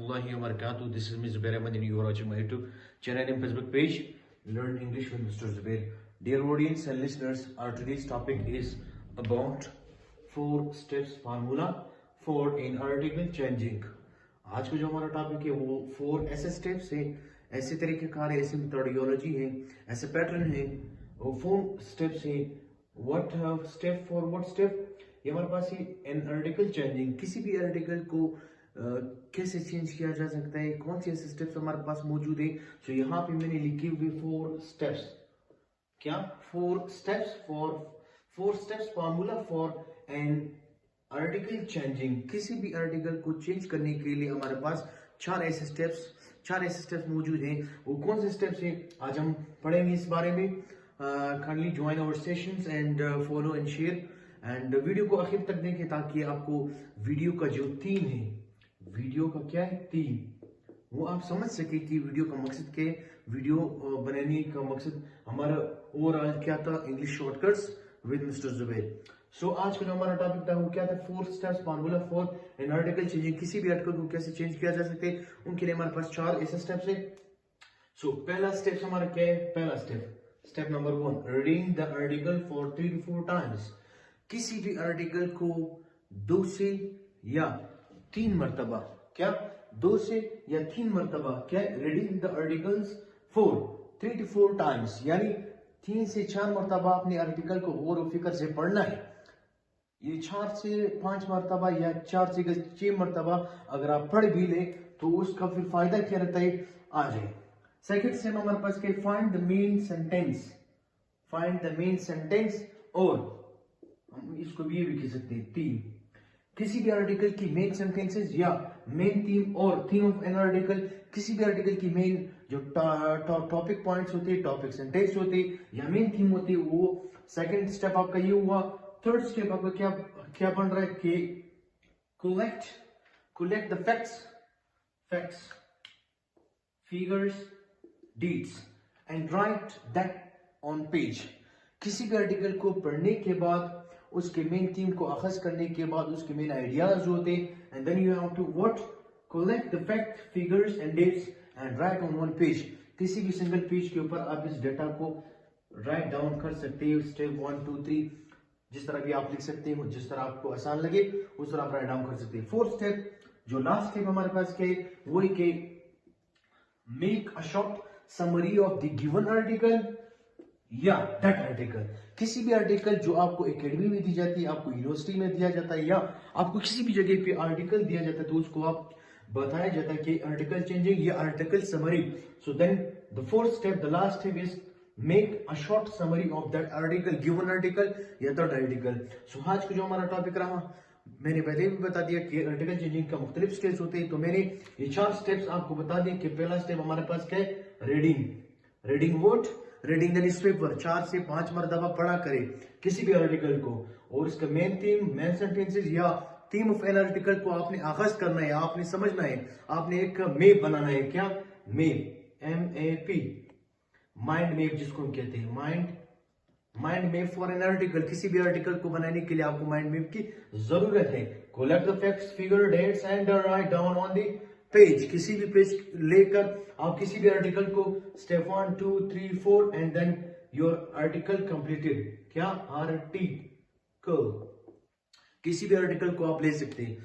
warahmatullahi wabarakatuh. This is Mr. Zubair Ahmed and you are watching my YouTube channel and Facebook page, Learn English with Mr. Zubair. Dear audience and listeners, our today's topic is about 4 steps formula for an article changing. आज का जो हमारा topic है वो 4 ऐसे steps हैं, ऐसे तरीक़ेकार है, ऐसी मेथोडोलॉजी है, ऐसे पैटर्न है, वो 4 स्टेप्स हैं. What step for what step, ये हमारे पास ही एन आर्टिकल चेंजिंग, किसी भी आर्टिकल को कैसे चेंज किया जा सकता है, कौन से ऐसे स्टेप्स हमारे पास मौजूद है. तो यहाँ पे मैंने लिखे हुए 4 स्टेप्स. क्या 4 steps formula for an article changing. किसी भी आर्टिकल को चेंज करने के लिए हमारे पास 4 ऐसे स्टेप्स मौजूद हैं. वो कौन से स्टेप्स हैं आज हम पढ़ेंगे इस बारे में. Kindly join our sessions and follow and share and video को आखिर तक देखें ताकि आपको वीडियो का जो थीम है, वीडियो का क्या है थीम, वो आप समझ सके कि वीडियो का मकसद क्या है. वीडियो बनाने का मकसद हमारा ओवरऑल क्या था, English shortcuts with mister Zubair. So आज का जो हमारा टॉपिक था वो क्या था, 4 steps formula for an article changing. किसी भी आर्टिकल को कैसे चेंज किया जा सकता है, उनके लिए हमारे पास 4 ऐसे स्टेप्स है. सो पहला स्टेप हमारा क्या है, पहला step number 1, reading the article for 3 to 4 times. किसी भी आर्टिकल को 2 से या 3 मरतबा, क्या 2 से या 3 मरतबा, क्या reading the articles for 3 to 4 times, यानी 3 से 4 मरतबा अपने आर्टिकल को गौर और फिक्र से पढ़ना है. ये 4 से 5 मरतबा या 4 से 6 मरतबा अगर आप पढ़ भी ले तो उसका फिर फायदा क्या रहता है, आ जाए. सेकंड स्टेप हमारे पास के फाइंड द मेन सेंटेंस, और हम इसको भी ये भी कह सकते हैं थीम. किसी भी आर्टिकल की मेन सेंटेंसेस या मेन थीम और थीम ऑफ एन आर्टिकल, किसी भी आर्टिकल की मेन जो टॉपिक पॉइंट्स होते हैं, टॉपिक सेंटेंस होते हैं या मेन थीम होती है, वो सेकंड स्टेप आपका ये हुआ. थर्ड स्टेप आपका क्या बन रहा है कि collect the facts, figures, deeds and right that on page. किसी भी आर्टिकल को पढ़ने के बाद, उसके मेन थीम को अखज करने के बाद, उसके मेन आइडियाज होते हैं, and then you have to what collect the fact, figures and dates and write on one page. किसी भी सिंगल पेज के ऊपर आप इस डेटा को राइट डाउन कर सकते हो. स्टेप 1 2 3 जिस तरह भी आप लिख सकते हो, जिस तरह आपको आसान लगे उस तरह आप राइट डाउन कर सकते हैं. फोर्थ स्टेप, जो लास्ट स्टेप हमारे पास क्या है, वो है कि make a short summary of the given article या दैट आर्टिकल. किसी भी आर्टिकल जो आपको एकेडमी में दी जाती है, आपको यूनिवर्सिटी में दिया जाता है, या आपको किसी भी जगह पे आर्टिकल दिया जाता है, तो उसको आप बताया जाता है कि आर्टिकल चेंजिंग या article summary. So then the fourth step, the last step is make a short summary of that article, given article या दैट आर्टिकल. सो आज का जो हमारा टॉपिक रहा, मैंने पहले भी बता दिया कि आर्टिकल चेंजिंग का मुख्तलिफ स्टेप्स होते हैं. तो मैंने ये 4 स्टेप्स आपको बता दिए कि पहला स्टेप हमारे पास क्या है, रीडिंग द न्यूज़पेपर. 4 से 5 मरतबा पढ़ा करे किसी भी आर्टिकल को, और इसका मेन थीम, मेन सेंटेंसेस या थीम ऑफ एन आर्टिकल को आपने आगाज करना है, आपने समझना है, आपने एक मैप बनाना है. क्या मैप, MAP, माइंड मैप जिसको हम कहते हैं, mind map for an article. किसी भी आर्टिकल को बनाने के लिए आपको माइंड मैप की जरूरत है. Collect the facts, figure, dates and write down on the page. किसी भी पेज लेकर आप किसी भी आर्टिकल को step 1 2 3 4 and then your article completed. क्या आर्टिकल, किसी भी आर्टिकल को आप ले सकते हैं.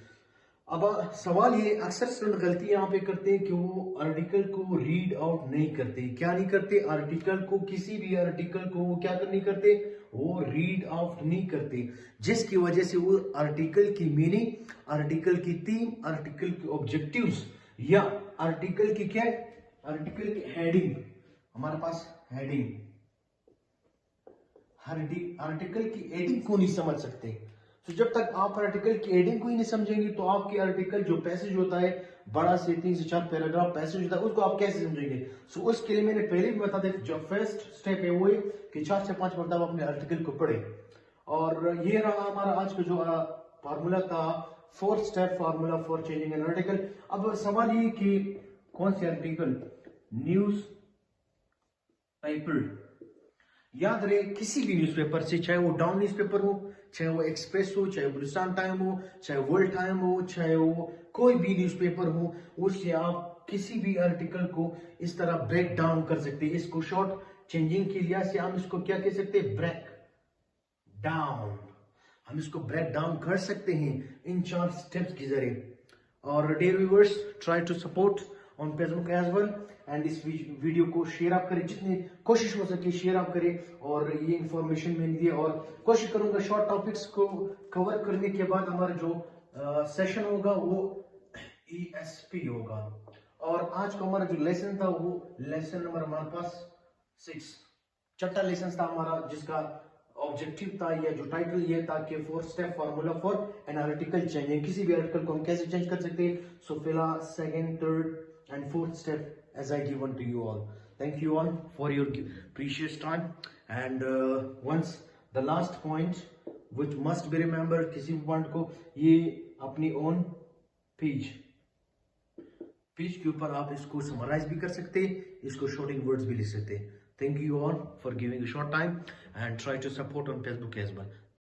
अब सवाल ये, अक्सर स्टूडेंट गलती यहाँ पे करते हैं कि वो आर्टिकल को रीड आउट नहीं करते. क्या नहीं करते, आर्टिकल को, किसी भी आर्टिकल को वो क्या नहीं करते, वो रीड आउट नहीं करते, जिसकी वजह से वो आर्टिकल की मीनिंग, आर्टिकल की थीम, आर्टिकल के ऑब्जेक्टिव्स या आर्टिकल की क्या, आर्टिकल की हेडिंग, हमारे पास हेडिंग, आर्टिकल की हेडिंग को नहीं समझ सकते. तो जब तक आप आर्टिकल की हेडिंग को ही नहीं समझेंगे तो आपकी आर्टिकल जो पैसेज होता है, बड़ा से 3 से 4 पैराग्राफ पैसेज होता है, उसको आप कैसे समझेंगे. सो उसके लिए मैंने पहले भी बता दिया, जो फर्स्ट स्टेप है वो है कि 4 से 5 मरतबा अपने आर्टिकल को पढ़े. और ये रहा हमारा आज का जो फार्मूला था, 4 step formula for changing an article. अब सवाल ये कि कौन से आर्टिकल, न्यूज पेपर, याद रहे किसी भी न्यूज़पेपर से, चाहे वो डाउन न्यूज़पेपर हो चाहे वो एक्सप्रेस हो, चाहे हिंदुस्तान टाइम हो, चाहे वर्ल्ड टाइम हो, चाहे वो कोई भी न्यूज़पेपर हो, उससे आप किसी भी आर्टिकल को इस तरह ब्रेक डाउन कर सकते हैं। इसको शॉर्ट चेंजिंग के लिहाज से हम इसको क्या कह सकते हैं, ब्रेक डाउन। हम इसको ब्रेक डाउन कर सकते हैं इन 4 स्टेप्स के जरिए। और dear viewers, try to support on Facebook as well, and इस वीडियो को शेयर आप करें, जितनी कोशिश हो सके शेयर आप करें। और ये इंफॉर्मेशन मैंने दी और कोशिश करूंगा शॉर्ट टॉपिक्स को कवर करने के बाद हमारा जो सेशन होगा वो ESP होगा। और आज का हमारा जो लेसन था वो लेसन नंबर हमारे पास 6, छठा लेसन था हमारा, जिसका ऑब्जेक्टिव था या जो टाइटल ये था कि 4 step formula for an article changing. किसी भी आर्टिकल को हम कैसे चेंज कर सकते हैं। सो पहला, second, third and fourth step as I given to you all. Thank you all for your precious time. And once the last point which must be remembered, किसी भी पॉइंट को ये अपनी own पेज के ऊपर आप इसको समराइज भी कर सकते हैं, इसको शॉर्टिंग वर्ड्स भी लिख सकते हैं। Thank you all for giving a short time and try to support on Facebook as well.